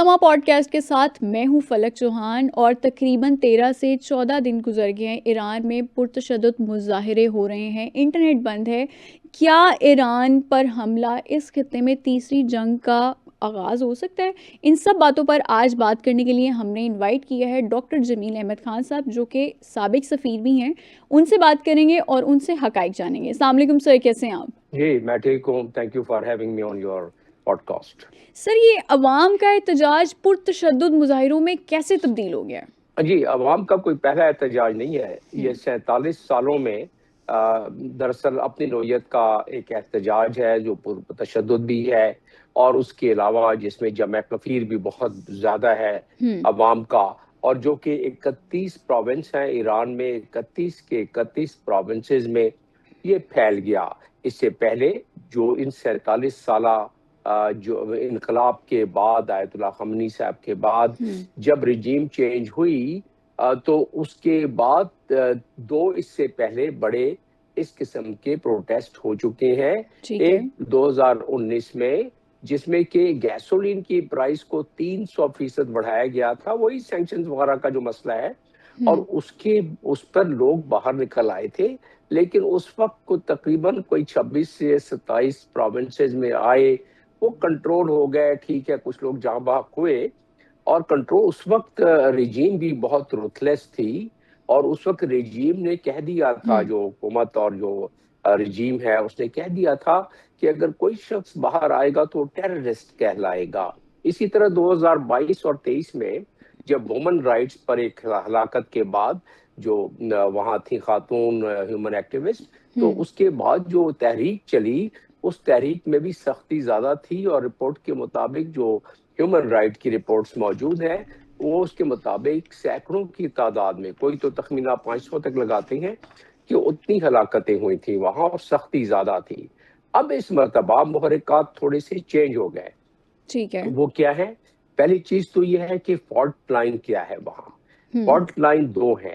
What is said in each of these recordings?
سما پوڈکاسٹ کے ساتھ میں ہوں فلک چوہان، اور تقریباً 13 سے 14 دن گزر گئے ہیں۔ ایران میں پرتشدد مظاہرے ہو رہے ہیں، انٹرنیٹ بند ہے۔ کیا ایران پر حملہ اس خطے میں تیسری جنگ کا آغاز ہو سکتا ہے؟ ان سب باتوں پر آج بات کرنے کے لیے ہم نے انوائٹ کیا ہے ڈاکٹر جمیل احمد خان صاحب، جو کہ سابق سفیر بھی ہیں۔ ان سے بات کریں گے اور ان سے حقائق جانیں گے۔ السلام علیکم سر، کیسے ہیں آپ؟ جی میں ٹھیک ہوں، thank you for having me on your پوڈ کاسٹ۔ سر، یہ عوام کا احتجاج پرتشدد مظاہروں میں کیسے تبدیل ہو گیا؟ جی، عوام کا کوئی پہلا احتجاج نہیں ہے، یہ 47 سالوں میں دراصل اپنی نوعیت کا ایک احتجاج ہے جو تشدد بھی ہے، اور اس کے علاوہ جس میں جمع کثیر بھی بہت زیادہ ہے عوام کا، اور جو کہ 31 پروونس ہیں ایران میں، 31 کے 31 پروونسز میں یہ پھیل گیا۔ اس سے پہلے جو ان 47 سالہ جو انقلاب کے بعد، آیت اللہ خامنئی صاحب کے بعد جب رجیم چینج ہوئی، تو اس کے بعد اس سے پہلے بڑے اس قسم کے پروٹیسٹ ہو چکے ہیں۔ ایک 2019 میں، جس میں کہ گیسولین کی پرائس کو 300% بڑھایا گیا تھا، وہی سینکشنز وغیرہ کا جو مسئلہ ہے، اور اس پر لوگ باہر نکل آئے تھے، لیکن اس وقت کو تقریباً کوئی 26 سے 27 پروونسز میں آئے، وہ کنٹرول ہو گئے۔ ٹھیک ہے، کچھ لوگ جاں بحق ہوئے، اور کنٹرول اس وقت رجیم بھی بہت رuthless تھی، اور اس وقت رجیم نے کہہ دیا تھا، جو حکومت اور جو رجیم ہے اس نے کہہ دیا تھا کہ اگر کوئی شخص باہر آئے گا تو ٹیررسٹ کہلائے گا۔ اسی طرح 2022 اور 23 میں جب وومن رائٹس پر ایک ہلاکت کے بعد جو وہاں تھی خاتون ہیومن ایکٹیوسٹ، تو اس کے بعد جو تحریک چلی، اس تحریک میں بھی سختی زیادہ تھی، اور رپورٹ کے مطابق جو ہیومن رائٹ کی رپورٹس موجود ہیں، وہ اس کے مطابق سینکڑوں کی تعداد میں، کوئی تو تخمینہ 500 تک لگاتے ہیں کہ اتنی ہلاکتیں ہوئی تھیں وہاں، اور سختی زیادہ تھی۔ اب اس مرتبہ محرکات تھوڑے سے چینج ہو گئے۔ ٹھیک ہے، وہ کیا ہے؟ پہلی چیز تو یہ ہے کہ فالٹ لائن کیا ہے وہاں۔ فالٹ لائن 2 ہے،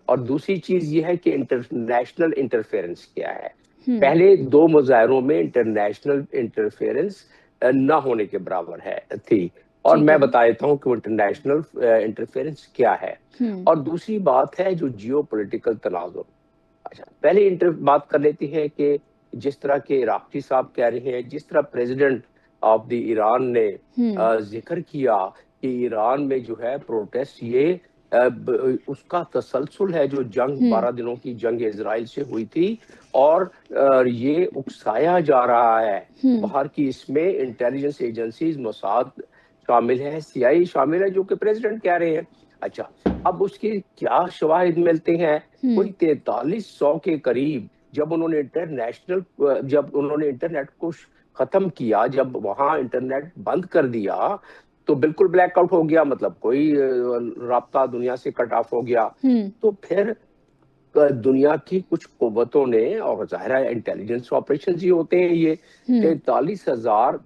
اور دوسری چیز یہ ہے کہ انٹرنیشنل انٹرفیئرنس کیا ہے۔ پہلے 2 مظاہروں میں انٹرنیشنل انٹرفیئرنس نہ ہونے کے برابر تھی، اور میں بتا دیتا ہوں کہ انٹرنیشنل انٹرفیئرنس کیا ہے۔ اور دوسری بات ہے جو جیو پولیٹیکل تناظر۔ اچھا، پہلے بات کر لیتے ہیں کہ جس طرح کے عراقی صاحب کہہ رہے ہیں، جس طرح پریزیڈنٹ آف دی ایران نے ذکر کیا کہ ایران میں جو ہے پروٹیسٹ، یہ اس کا تسلسل ہے جو جنگ 12 دنوں کی جنگ اسرائیل سے ہوئی تھی، اور یہ اکسایا جا رہا ہے باہر کی، اس میں انٹیلیجنس ایجنسیز، موساد شامل ہے، CIA شامل ہے، جو کہ پریزیڈنٹ کہہ رہے ہیں۔ اچھا، اب اس کی کیا شواہد ملتے ہیں؟ کوئی 4300 کے قریب، جب انہوں نے انٹرنیٹ کو ختم کیا، جب وہاں انٹرنیٹ بند کر دیا، تو بالکل بلیک آؤٹ ہو گیا، مطلب کوئی رابطہ دنیا سے کٹ آف ہو گیا۔ تو پھر دنیا کی کچھ قوتوں نے، اور ظاہر ہے انٹیلیجنس آپریشنز ہی ہوتے ہیں یہ، 43,000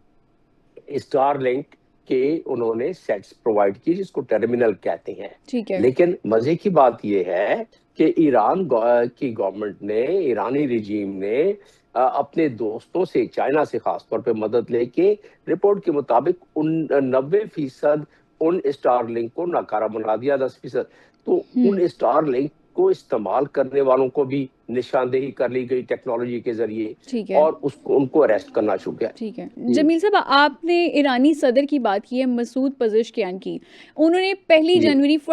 اسٹار لنک کے انہوں نے سیٹس پرووائڈ کی، جس کو ٹرمینل کہتے ہیں۔ لیکن مزے کی بات یہ ہے کہ ایران کی گورنمنٹ نے، ایرانی رجیم نے اپنے دوستوں سے، چائنا سے خاص طور پہ مدد لے کے، رپورٹ کے مطابق 90% ان اسٹار لنک کو ناکارہ بنا دیا، 10%۔ تو ان اسٹار لنک کو استعمال کرنے والوں کو بھی نشاندہی کر لی گئی ٹیکنالوجی کے ذریعے، اور ان کو اریسٹ کرنا شروع کیا۔ ٹھیک ہے جمیل صاحب، آپ نے ایرانی صدر کی بات کی ہے، مسعود پزشکیان کی۔ انہوں نے 1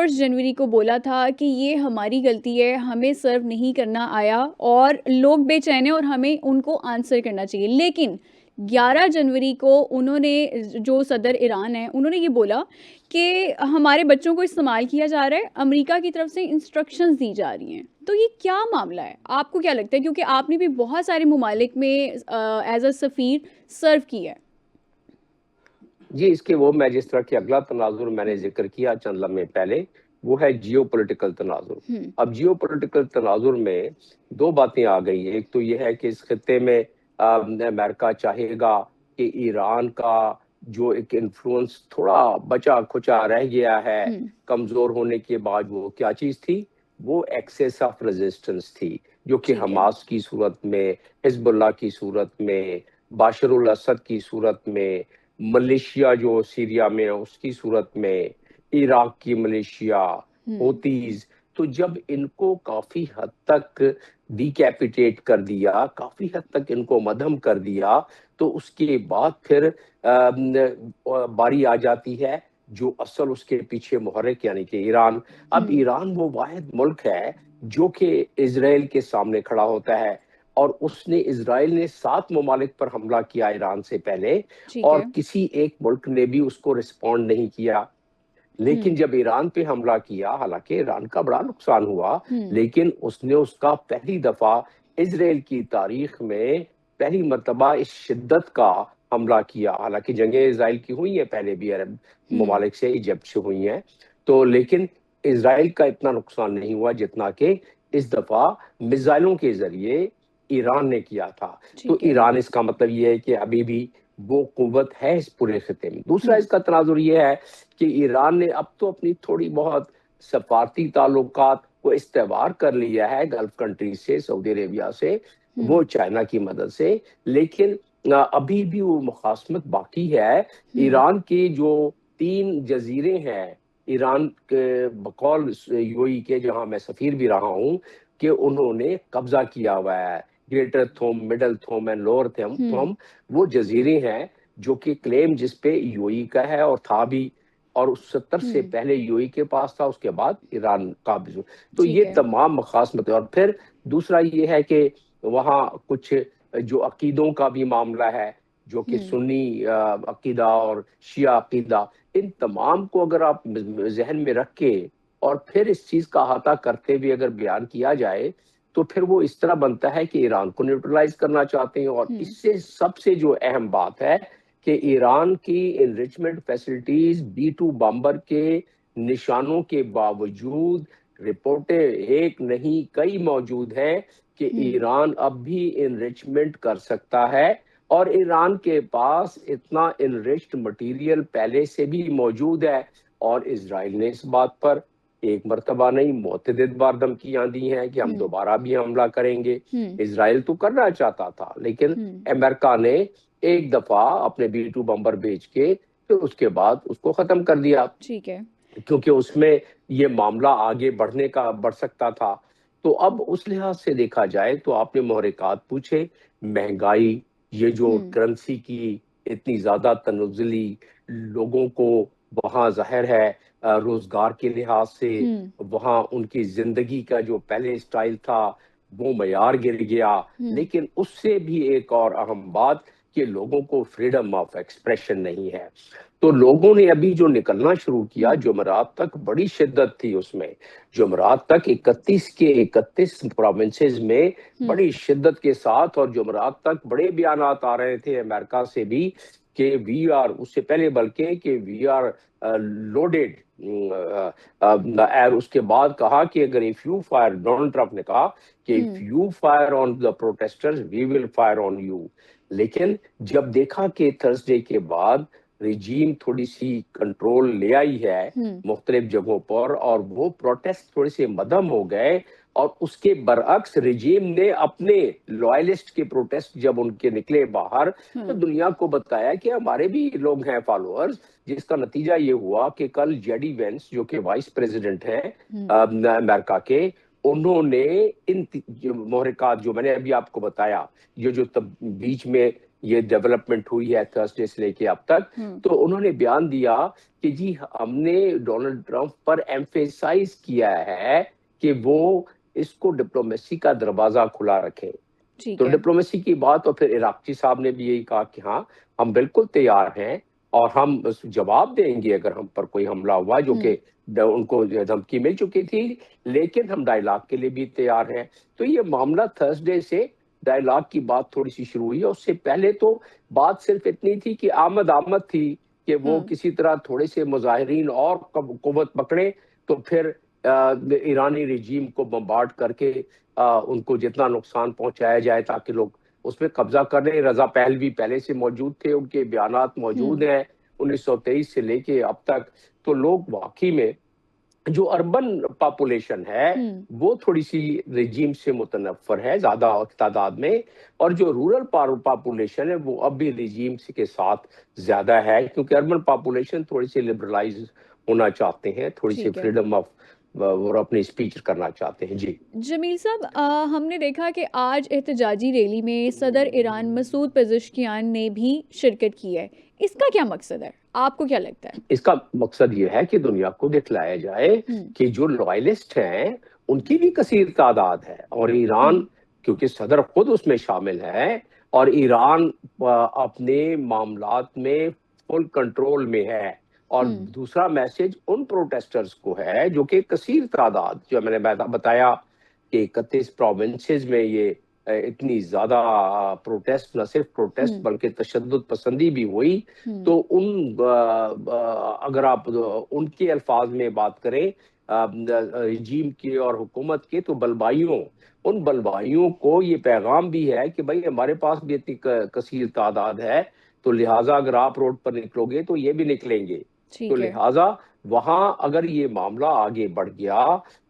جنوری کو بولا تھا کہ یہ ہماری غلطی ہے، ہمیں سرو نہیں کرنا آیا، اور لوگ بے چین ہیں اور ہمیں ان کو آنسر کرنا چاہیے۔ لیکن 11 جنوری کو انہوں نے، جو صدر ایران ہیں، انہوں نے یہ بولا کہ ہمارے بچوں کو استعمال کیا جا رہا ہے، امریکہ کی طرف سے انسٹرکشنز دی جا رہی ہیں۔ تو یہ کیا معاملہ ہے؟ آپ کو کیا لگتا ہے؟ کیونکہ آپ نے بھی بہت سارے ممالک میں ایز اے سفیر سرو کی ہے۔ جی، اس کے میں جس طرح کہ اگلا تناظر میں نے ذکر کیا چند لمحے پہلے، وہ ہے جیو پولیٹیکل تناظر۔ اب جیو پولیٹیکل تناظر میں 2 باتیں آ گئی ہیں۔ ایک تو یہ ہے کہ اس خطے میں امریکہ چاہے گا کہ ایران کا جو ایک انفلوئنس تھوڑا بچا کھچا رہ گیا ہے کمزور ہونے کے بعد، وہ کیا چیز تھی؟ وہ ایکسیس آف ریزسٹنس تھی، جو کہ حماس کی صورت میں، حزب اللہ کی صورت میں، باشر الاسد کی صورت میں، ملیشیا جو سیریا میں ہے اس کی صورت میں، عراق کی ملیشیا، ہوں ہوتیز، تو جب ان کو کافی حد تک ڈیکیپیٹیٹ کر دیا، کافی حد تک ان کو مدھم کر دیا، تو اس کے بعد پھر باری آ جاتی ہے جو اصل اس کے پیچھے محرک یعنی کہ ایران۔ اب ایران وہ واحد ملک ہے جو کہ اسرائیل کے سامنے کھڑا ہوتا ہے، اور اس نے اسرائیل نے 7 ممالک پر حملہ کیا ایران سے پہلے، ٹھیک اور ہے کسی ایک ملک نے بھی اس کو رسپونڈ نہیں کیا۔ لیکن ہوں جب ایران پہ حملہ کیا، حالانکہ ایران کا بڑا نقصان ہوا، ہوں لیکن اس نے اس کا پہلی دفعہ اسرائیل کی تاریخ میں پہلی مرتبہ اس شدت کا حملہ کیا۔ حالانکہ جنگیں اسرائیل کی ہوئی ہیں پہلے بھی عرب ہوں ممالک سے، ایجپٹ سے ہوئی ہیں، تو لیکن اسرائیل کا اتنا نقصان نہیں ہوا جتنا کہ اس دفعہ میزائلوں کے ذریعے ایران نے کیا تھا۔ تو ٹھیک ہے ایران، اس کا مطلب یہ ہے کہ ابھی بھی وہ قوت ہے اس پورے خطے میں۔ دوسرا ہوں اس کا تناظر یہ ہے کہ ایران نے اب تو اپنی تھوڑی بہت سفارتی تعلقات کو استوار کر لیا ہے گلف کنٹریز سے، سعودی عربیہ سے، ہوں وہ چائنا کی مدد سے، لیکن ابھی بھی وہ مخاصمت باقی ہے۔ ہوں ایران کے جو 3 جزیرے ہیں ایران کے، بقول یو ای کے جہاں میں سفیر بھی رہا ہوں، کہ انہوں نے قبضہ کیا ہوا ہے، گریٹر تھوم، مڈل تھوم اینڈ لوور ہوں تھوم، وہ جزیرے ہیں جو کہ کلیم جس پہ یو ای کا ہے اور تھا بھی، اور اس 70 سے ہوں پہلے یو ای کے پاس تھا، اس کے بعد ایران قابض ہو۔ تو ٹھیک یہ ہے تمام مخاصمتیں، اور پھر دوسرا یہ ہے کہ وہاں کچھ جو عقیدوں کا بھی معاملہ ہے، جو کہ ہوں سنی عقیدہ اور شیعہ عقیدہ، ان تمام کو اگر آپ ذہن میں رکھ کے اور پھر اس چیز کا احاطہ کرتے ہوئے اگر بیان کیا جائے، تو پھر وہ اس طرح بنتا ہے کہ ایران کو نیوٹرلائز کرنا چاہتے ہیں۔ اور ہوں اس سے سب سے جو اہم بات ہے کہ ایران کی انریچمنٹ فیسلٹیز B-2 بامبر کے نشانوں کے باوجود، رپورٹیں ایک نہیں کئی موجود ہیں کہ ہوں ایران اب بھی انریچمنٹ کر سکتا ہے، اور ایران کے پاس اتنا انریچڈ مٹیریل پہلے سے بھی موجود ہے۔ اور اسرائیل نے اس بات پر ایک مرتبہ نہیں، متعدد بار دھمکیاں دی ہیں کہ ہم ہوں دوبارہ بھی حملہ کریں گے۔ ہوں اسرائیل تو کرنا چاہتا تھا، لیکن ہوں امریکہ نے ایک دفعہ اپنے B-2 بمبر بھیج کے پھر اس کے بعد اس کو ختم کر دیا، ٹھیک ہے کیونکہ اس میں یہ معاملہ آگے بڑھ سکتا تھا۔ تو اب اس لحاظ سے دیکھا جائے تو آپ نے محرکات پوچھے، مہنگائی، یہ جو ہوں کرنسی کی اتنی زیادہ تنزلی، لوگوں کو وہاں ظاہر ہے روزگار کے لحاظ سے ہوں وہاں ان کی زندگی کا جو پہلے سٹائل تھا وہ معیار گر گیا۔ ہوں لیکن اس سے بھی ایک اور اہم بات کہ لوگوں کو فریڈم آف ایکسپریشن نہیں ہے۔ تو لوگوں نے ابھی جو نکلنا شروع کیا، ہوں جمعرات تک بڑی شدت تھی اس میں، جمعرات تک 31 کے 31 پروونسز میں ہوں بڑی شدت کے ساتھ، اور جمعرات تک بڑے بیانات آ رہے تھے امریکہ سے بھی کہ وی آر، اس سے پہلے بلکہ کہ وی آر لوڈیڈ، اور اس کے بعد کہا کہ اگر if you fire، Donald Trump نے کہا کہ if ہوں you fire on the protesters we will fire on you۔ لیکن جب دیکھا کہ تھرسڈے کے بعد رجیم تھوڑی سی کنٹرول لے آئی ہے ہوں مختلف جگہوں پر، اور وہ پروٹیسٹ تھوڑے سے مدھم ہو گئے، اور اس کے برعکس رجیم نے اپنے لوائلسٹ کے پروٹیسٹ جب ان کے نکلے باہر، تو ہوں دنیا کو بتایا کہ ہمارے بھی لوگ ہیں فالوورز، جس کا نتیجہ یہ ہوا کہ کل JD وینس جو کہ وائس پریزیڈنٹ ہیں ہوں امریکہ کے، انہوں نے ان محرکات جو میں نے ابھی آپ کو بتایا، یہ جو بیچ میں یہ ڈیولپمنٹ ہوئی ہے تھرسڈے سے لے کے اب تک، ہوں تو انہوں نے بیان دیا کہ جی ہم نے ڈونلڈ ٹرمپ پر ایمفیسائز کیا ہے کہ وہ اس کو ڈپلومیسی کا دروازہ کھلا رکھے۔ ٹھیک تو ہے ڈپلومیسی کی بات، اور پھر عراقچی صاحب نے بھی یہی کہا کہ ہاں ہم بالکل تیار ہیں، اور ہم جواب دیں گے اگر ہم پر کوئی حملہ ہوا، جو ہوں کہ ان کو دھمکی مل چکی تھی، لیکن ہم ڈائیلاگ کے لیے بھی تیار ہیں۔ تو یہ معاملہ تھرسڈے سے ڈائیلاگ کی بات تھوڑی سی شروع ہوئی ہے۔ اس سے پہلے تو بات صرف اتنی تھی کہ آمد تھی کہ وہ ہاں کسی طرح تھوڑے سے مظاہرین اور قوت پکڑے، تو پھر ایرانی رجیم کو بمبارڈ کر کے ان کو جتنا نقصان پہنچایا جائے تاکہ لوگ اس پہ قبضہ کر لیں۔ رضا پہلوی پہلے سے موجود تھے، ان کے بیانات ہوں موجود ہیں 1923 سے لے کے اب تک۔ تو لوگ واقعی میں جو اربن پاپولیشن ہے وہ تھوڑی سی رجیم سے متنفر ہے زیادہ تعداد میں، اور جو رورل پاپولیشن ہے وہ اب بھی رجیم کے ساتھ زیادہ ہے، کیونکہ اربن پاپولیشن تھوڑی سی لبرلائز ہونا چاہتے ہیں، تھوڑی سی فریڈم آف اور اپنی اسپیچ کرنا چاہتے ہیں۔ جی جمیل صاحب، ہم نے دیکھا کہ آج احتجاجی ریلی میں صدر ایران مسعود پزشکیان نے بھی شرکت کی ہے، اس کا کیا مقصد ہے؟ آپ کو کیا لگتا ہے؟ اس کا مقصد یہ ہے کہ دنیا کو دکھلایا جائے کہ جو لوائلسٹ ہیں ان کی بھی کثیر تعداد ہے، اور ایران کیونکہ صدر خود اس میں شامل ہے، اور ایران اپنے معاملات میں فل کنٹرول میں ہے، اور دوسرا میسج ان پروٹیسٹرز کو ہے جو کہ کثیر تعداد، جو میں نے بتایا کہ 31 پروونسز میں یہ اتنی زیادہ پروٹیسٹ، نہ صرف پروٹیسٹ بلکہ تشدد پسندی بھی ہوئی، تو اگر آپ ان کے الفاظ میں بات کریں رجیم کے اور حکومت کے، تو ان بلبائیوں کو یہ پیغام بھی ہے کہ بھائی ہمارے پاس بھی اتنی کثیر تعداد ہے، تو لہٰذا اگر آپ روڈ پر نکلو گے تو یہ بھی نکلیں گے، تو لہٰذا وہاں اگر یہ معاملہ آگے بڑھ گیا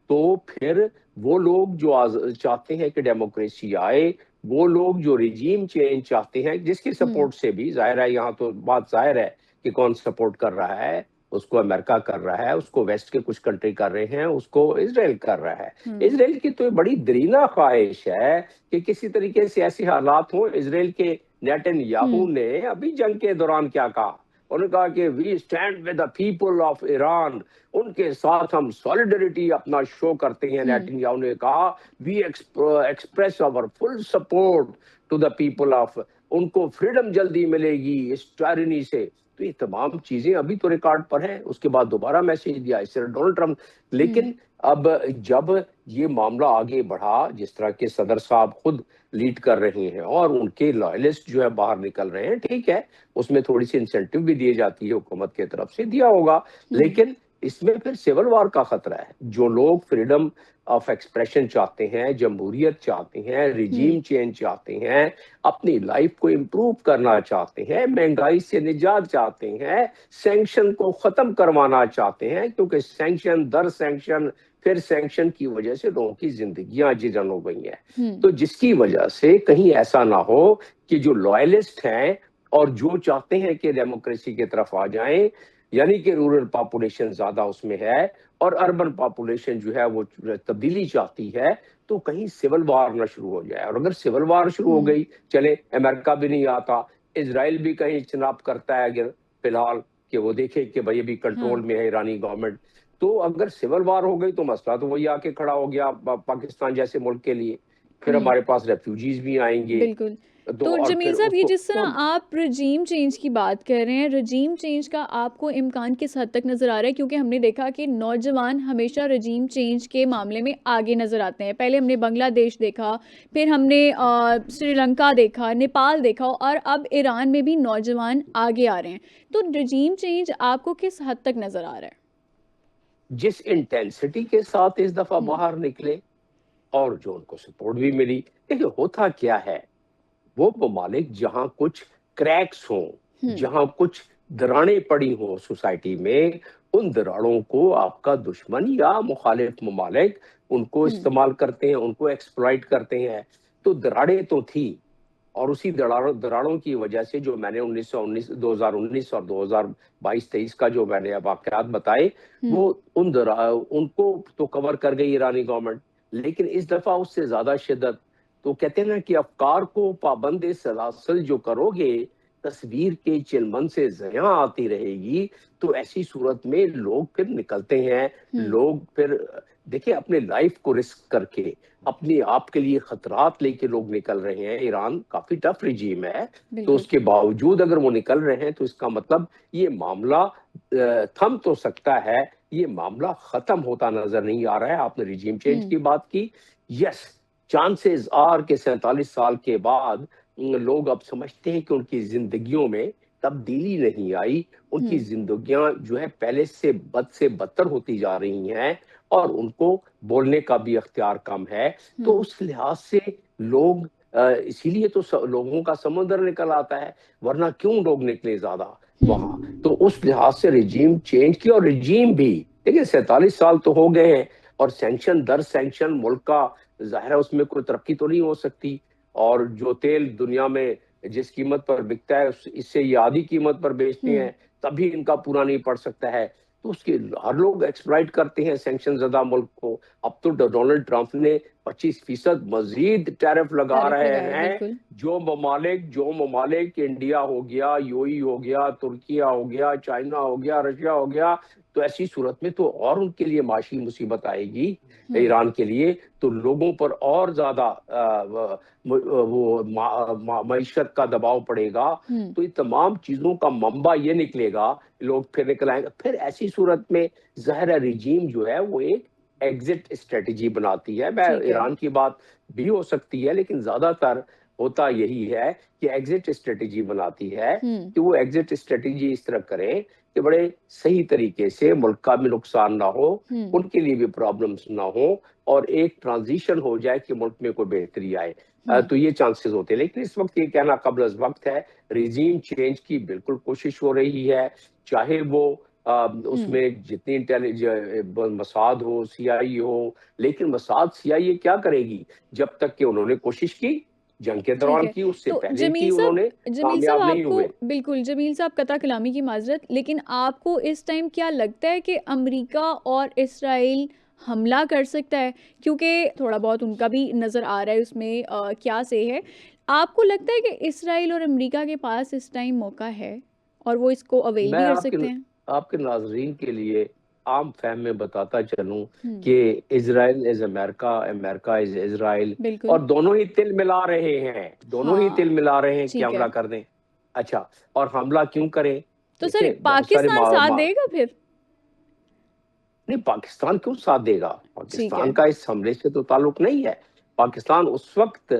تو پھر وہ لوگ جو چاہتے ہیں کہ ڈیموکریسی آئے، وہ لوگ جو رجیم چینج چاہتے ہیں، جس کی سپورٹ سے بھی ظاہر ہے، یہاں تو بات ظاہر ہے کہ کون سپورٹ کر رہا ہے، اس کو امریکہ کر رہا ہے، اس کو ویسٹ کے کچھ کنٹری کر رہے ہیں، اس کو اسرائیل کر رہا ہے۔ اسرائیل کی تو یہ بڑی درینا خواہش ہے کہ کسی طریقے سے ایسی حالات ہوں۔ اسرائیل کے نیتن یاہو نے ابھی جنگ کے دوران کیا کہا؟ انہوں نے کہا کہ we stand with the people of Iran, ان کے ساتھ ہم سولیڈریٹی اپنا شو کرتے ہیں۔ نیتن یاہو نے کہا we express our full support to the people of, ان کو فریڈم جلدی ملے گی اس ٹائرنی سے۔ تو یہ تمام چیزیں ابھی تو ریکارڈ پر ہیں، اس کے بعد دوبارہ میسیج دیا اس سے ڈونلڈ ٹرمپ۔ لیکن اب جب یہ معاملہ آگے بڑھا، جس طرح کے صدر صاحب خود لیڈ کر رہے ہیں اور ان کے لائلسٹ جو ہے باہر نکل رہے ہیں، ٹھیک ہے، اس میں تھوڑی سی انسینٹیو بھی دی جاتی ہے، حکومت کی طرف سے دیا ہوگا، لیکن اس میں پھر سول وار کا خطرہ ہے۔ جو لوگ فریڈم آف ایکسپریشن چاہتے ہیں، جمہوریت چاہتے ہیں، رجیم چینج چاہتے ہیں، اپنی لائف کو امپروو کرنا چاہتے ہیں، مہنگائی سے نجات چاہتے ہیں، سینکشن کو ختم کروانا چاہتے ہیں، کیونکہ سینکشن در سینکشن پھر سینکشن کی وجہ سے لوگوں کی زندگیاں جیرن ہو گئی ہیں، تو جس کی وجہ سے کہیں ایسا نہ ہو کہ جو لوائلسٹ ہیں اور جو چاہتے ہیں کہ ڈیموکریسی کی طرف آ جائیں، یعنی کہ رورل پاپولیشن زیادہ اس میں ہے اور اربن پاپولیشن جو ہے وہ تبدیلی چاہتی ہے، تو کہیں سول وار نہ شروع ہو جائے۔ اور اگر سول وار شروع ہو گئی، چلے امریکہ بھی نہیں آتا، اسرائیل بھی کہیں اجتناب کرتا ہے اگر فی الحال کہ وہ دیکھے کہ بھائی ابھی کنٹرول میں ہے ایرانی گورنمنٹ، تو اگر سول وار ہو گئی تو مسئلہ تو وہی آ کے کھڑا ہو گیا پاکستان جیسے ملک کے لیے، پھر ہمارے پاس ریفیوجیز بھی آئیں گے۔ بالکل۔ تو جمیل صاحب، یہ جس طرح آپ رجیم چینج کی بات کر رہے ہیں، رجیم چینج کا آپ کو امکان کس حد تک نظر آ رہا ہے؟ کیونکہ ہم نے دیکھا کہ نوجوان ہمیشہ رجیم چینج کے معاملے میں آگے نظر آتے ہیں۔ پہلے ہم نے بنگلہ دیش دیکھا، پھر ہم نے سری لنکا دیکھا، نیپال دیکھا، اور اب ایران میں بھی نوجوان آگے آ رہے ہیں۔ تو رجیم چینج آپ کو کس حد تک نظر آ رہا ہے؟ جس انٹینسٹی کے ساتھ اس دفعہ باہر نکلے اور جو ان کو سپورٹ بھی ملی، دیکھیں ہوتا کیا ہے، وہ ممالک جہاں کچھ کریکس ہوں، جہاں کچھ دراڑیں پڑی ہوں سوسائٹی میں، ان دراڑوں کو آپ کا دشمن یا مخالف ممالک ان کو استعمال کرتے ہیں، ان کو ایکسپلائٹ کرتے ہیں۔ تو دراڑیں تو تھی، اور اسی دراڑوں کی وجہ سے جو میں نے 2019 اور 2022-23 کا جو میں نے واقعات بتائے، وہ ان کو تو کور کر گئی ایرانی گورنمنٹ، لیکن اس دفعہ اس سے زیادہ شدت۔ تو کہتے ہیں نا کہ افکار کو پابند سلاسل جو کرو گے، تصویر کے چلمن سے زیاں آتی رہے گی، تو ایسی صورت میں لوگ پھر نکلتے ہیں، لوگ پھر دیکھیں اپنے لائف کو رسک کر کے، اپنے آپ کے لیے خطرات لے کے لوگ نکل رہے ہیں۔ ایران کافی ٹف رجیم ہے، تو اس کے باوجود اگر وہ نکل رہے ہیں تو اس کا مطلب یہ معاملہ تھم تو سکتا ہے، یہ معاملہ ختم ہوتا نظر نہیں آ رہا ہے۔ آپ نے رجیم چینج کی بات کی، یس، چانسز آر کہ 47 سال کے بعد لوگ اب سمجھتے ہیں کہ ان کی زندگیوں میں تبدیلی نہیں آئی، ان کی زندگیاں جو ہے پہلے سے بدتر ہوتی جا رہی ہیں، اور ان کو بولنے کا بھی اختیار کم ہے۔ تو اس لحاظ سے لوگ اسی لیے تو لوگوں کا سمندر نکل آتا ہے، ورنہ کیوں لوگ نکلے زیادہ وہاں؟ تو اس لحاظ سے رجیم چینج کی، اور رجیم بھی دیکھیں 47 سال تو ہو گئے ہیں، اور سینکشن در سینکشن ملک کا ظاہر ہے اس میں کوئی ترقی تو نہیں ہو سکتی، اور جو تیل دنیا میں جس قیمت پر بکتا ہے اس سے یہ آدھی قیمت پر بیچتے ہیں، تب بھی ان کا پورا نہیں پڑ سکتا ہے، تو اس کے ہر لوگ ایکسپلائٹ کرتے ہیں سینکشن زدہ ملک کو۔ اب تو ڈونلڈ ٹرمپ نے 25% مزید ٹیرف لگا تعارف رہے لگایا ہیں۔ بالکل۔ جو ممالک انڈیا ہو گیا، یو ای ہو گیا، ترکیہ ہو گیا، چائنا ہو گیا، رشیا ہو گیا، تو ایسی صورت میں تو اور ان کے لیے معاشی مصیبت آئے گی ایران کے لیے، تو لوگوں پر اور زیادہ وہ معیشت کا دباؤ پڑے گا، تو یہ تمام چیزوں کا منبع یہ نکلے گا، لوگ پھر نکل آئیں گے۔ پھر ایسی صورت میں ظاہر رجیم جو ہے وہ ایک ایگزٹ اسٹریٹجی بناتی ہے۔ میں ٹھیک ہے۔ ایران کی بات بھی ہو سکتی ہے، لیکن زیادہ تر ہوتا یہی ہے کہ ایگزٹ اسٹریٹجی بناتی ہے، کہ وہ ایگزٹ اسٹریٹجی اس طرح کریں کہ بڑے صحیح طریقے سے ملک کا بھی نقصان نہ ہو، ان کے لیے بھی پرابلمز نہ ہو، اور ایک ٹرانزیشن ہو جائے کہ ملک میں کوئی بہتری آئے، تو یہ چانسز ہوتے ہیں۔ لیکن اس وقت یہ کہنا قبل از وقت ہے، ریزیم چینج کی بالکل کوشش ہو رہی ہے، چاہے وہ اس میں جتنی مساد ہو، سی آئی ہو، لیکن مساد سی آئی کیا کرے گی جب تک کہ انہوں نے کوشش کی جنگ کے ٹھیک دوران ہے۔ کی، اس سے تو پہلے کی انہوں نے جمیل صاحب کامیاب نہیں آپ کو ہوئے۔ بالکل، جمیل صاحب قطع کلامی کی معذرت، لیکن آپ کو اس ٹائم کیا لگتا ہے کہ امریکہ اور اسرائیل حملہ کر سکتا ہے؟ کیونکہ تھوڑا بہت ان کا بھی نظر آ رہا ہے اس میں کیا سے ہے۔ آپ کو لگتا ہے کہ اسرائیل اور امریکہ کے پاس اس ٹائم موقع ہے اور وہ اس کو اویل بھی میں کر سکتے ہیں؟ آپ کے ناظرین کے لیے عام فہم میں بتاتا چلوں کہ اسرائیل از امریکہ، امریکہ از اسرائیل، بالکل۔ اور دونوں ہی تل ملا رہے ہیں، دونوں ہی ہاں تل ملا رہے ہیں کہ ٹھیک ہے۔ حملہ کر دیں۔ اچھا، اور حملہ کیوں کریں؟ تو سر دیکھیں بہت سارے پاکستان ساتھ دے گا پھر؟ نہیں، پاکستان کیوں ساتھ دے گا؟ ٹھیک ہے۔ پاکستان کا اس حملے سے تو تعلق نہیں ہے۔ پاکستان اس وقت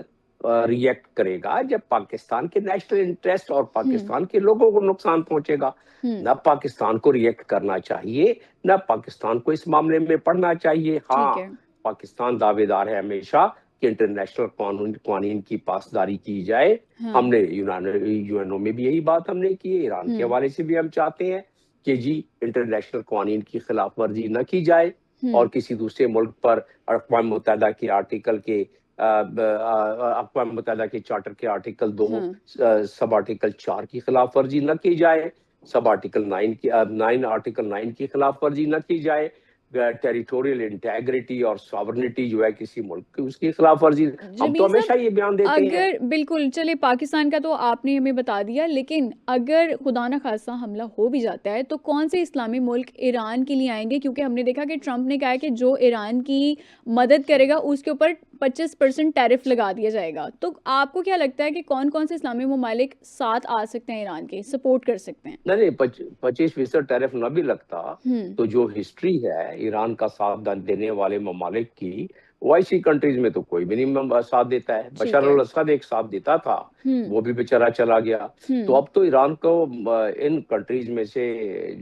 ری ایکٹ کرے گا جب پاکستان کے نیشنل انٹرسٹ اور پاکستان کے لوگوں کو نقصان پہنچے گا۔ نہ پاکستان کو ری ایکٹ کرنا چاہیے، نہ پاکستان کو اس معاملے میں پڑھنا چاہیے۔ ہاں، ٹھیک ہے۔ پاکستان دعوے دار ہے ہمیشہ کہ انٹرنیشنل قوانین کی پاسداری کی جائے۔ ہم نے یو این او میں بھی یہی بات ہم نے کی ہے، ایران کے حوالے سے بھی ہم چاہتے ہیں کہ جی انٹرنیشنل قوانین کی خلاف ورزی نہ کی جائے، اور کسی دوسرے ملک پر اقوام متحدہ کے آرٹیکل کے اقوام متحدہ کے چارٹر کے آرٹیکل 2 سب آرٹیکل 4 کی خلاف ورزی نہ کی جائے، سب آرٹیکل 9 کی خلاف ورزی نہ کی جائے، ٹیریٹوریل انٹیگریٹی اور ساورنٹی جو ہے کسی ملک کی، اس کی خلاف ورزی، ہم تو جمیل ہمیشہ صاحب یہ بیان دیتے ہیں۔ اگر بالکل چلے پاکستان کا تو آپ نے ہمیں بتا دیا، لیکن اگر خدا نہ خواستہ حملہ ہو بھی جاتا ہے تو کون سے اسلامی ملک ایران کے لیے آئیں گے؟ کیونکہ ہم نے دیکھا کہ ٹرمپ نے کہا ہے کہ جو ایران کی مدد کرے گا اس کے اوپر 25% ٹیرف لگا دیا جائے گا۔ تو آپ کو کیا لگتا ہے کہ کون کون سے اسلامی ممالک ساتھ آ سکتے ہیں، ایران کے سپورٹ کر سکتے ہیں؟ نہیں، 25% ٹیرف نہ بھی لگتا تو جو ہسٹری ہے ایران کا ساتھ دینے والے ممالک کی، OIC کنٹریز میں تو کوئی بھی نہیں ساتھ دیتا ہے۔ بشار الاسد ایک ساتھ دیتا تھا، وہ بھی بیچارہ چلا گیا۔ تو اب تو ایران کو ان کنٹریز میں سے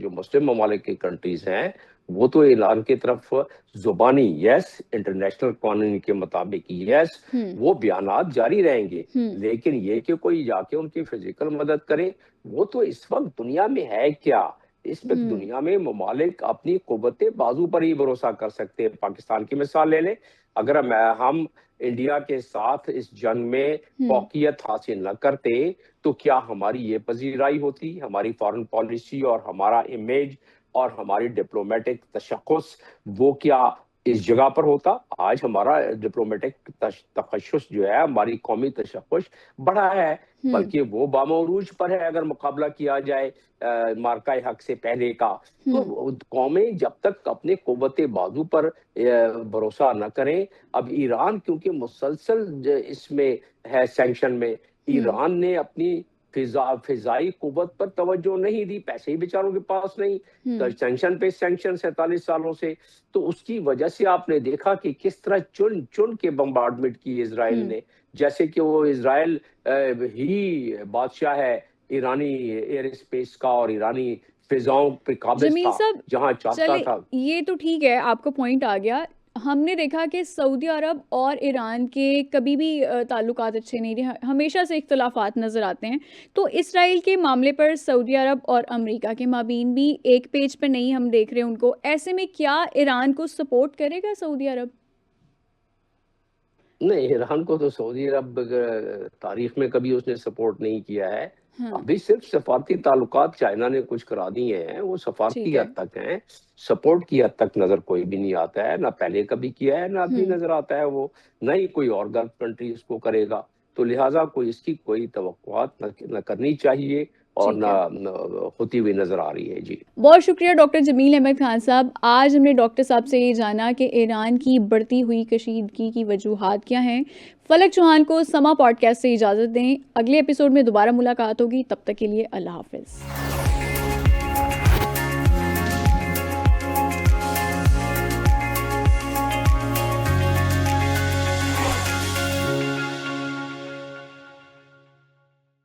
جو مسلم ممالک کی کنٹریز ہیں، وہ تو ایران کی طرف زبانی یس، انٹرنیشنل قانون کے مطابق یس، وہ بیانات جاری رہیں گے، لیکن یہ کہ کوئی جا کے ان کی فزیکل مدد کرے، وہ تو اس وقت دنیا میں ہے کیا؟ اس وقت دنیا میں ممالک اپنی قوت بازو پر ہی بھروسہ کر سکتے ہیں۔ پاکستان کی مثال لے لیں، اگر ہم انڈیا کے ساتھ اس جنگ میں فوقیت حاصل نہ کرتے تو کیا ہماری یہ پذیرائی ہوتی؟ ہماری فارن پالیسی اور ہمارا امیج اور ہماری ڈپلومیٹک تشخص وہ کیا اس جگہ پر ہوتا؟ آج ہمارا ڈپلومیٹک تخصص جو ہے، ہماری قومی تشخص بڑا ہے، بلکہ وہ بامعروج پر ہے اگر مقابلہ کیا جائے مارکہ حق سے پہلے کا۔ تو قومیں جب تک اپنے قوت بازو پر بھروسہ نہ کریں، اب ایران کیونکہ مسلسل اس میں ہے سینکشن میں، ایران نے اپنی فضائی قوت پر توجہ نہیں دی، پیسے ہی بیچاروں کے پاس نہیں، سینکشن پہ سینکشن 47 سالوں سے، تو اس کی وجہ سے آپ نے دیکھا کہ کس طرح چن چن کے بمبارڈمنٹ کی اسرائیل نے، جیسے کہ وہ اسرائیل ہی بادشاہ ہے ایرانی ایئر اسپیس کا اور ایرانی فضاؤں پہ قابض جمیل تھا صاحب جہاں چاہتا چلے تھا۔ یہ تو ٹھیک ہے، آپ کا پوائنٹ آ گیا، ہم نے دیکھا کہ سعودی عرب اور ایران کے کبھی بھی تعلقات اچھے نہیں رہے، ہمیشہ سے اختلافات نظر آتے ہیں، تو اسرائیل کے معاملے پر سعودی عرب اور امریکہ کے مابین بھی ایک پیج پہ نہیں ہم دیکھ رہے ان کو، ایسے میں کیا ایران کو سپورٹ کرے گا سعودی عرب؟ نہیں، ایران کو تو سعودی عرب تاریخ میں کبھی اس نے سپورٹ نہیں کیا ہے. ہاں ابھی صرف سفارتی تعلقات چائنا نے کچھ کرا دیے ہیں، وہ ٹھیک سفارتی ہے. حد تک ہیں. سپورٹ کی حد تک نظر کوئی بھی نہیں آتا ہے، نہ پہلے کبھی کیا ہے، نہ ابھی ہوں نظر آتا ہے وہ. نہ ہی کوئی اور گلف کنٹری اس کو کرے گا. تو لہٰذا کوئی اس کی کوئی توقعات نہ کرنی چاہیے، اور ٹھیک ہے. نہ ہوتی ہوئی نظر آ رہی ہے. جی بہت شکریہ ڈاکٹر جمیل احمد خان صاحب. آج ہم نے ڈاکٹر صاحب سے یہ جانا کہ ایران کی بڑھتی ہوئی کشیدگی کی وجوہات کیا ہیں. فلک چوہان کو سما پوڈ کاسٹ سے اجازت دیں، اگلے ایپیسوڈ میں دوبارہ ملاقات ہوگی، تب تک کے لیے اللہ حافظ.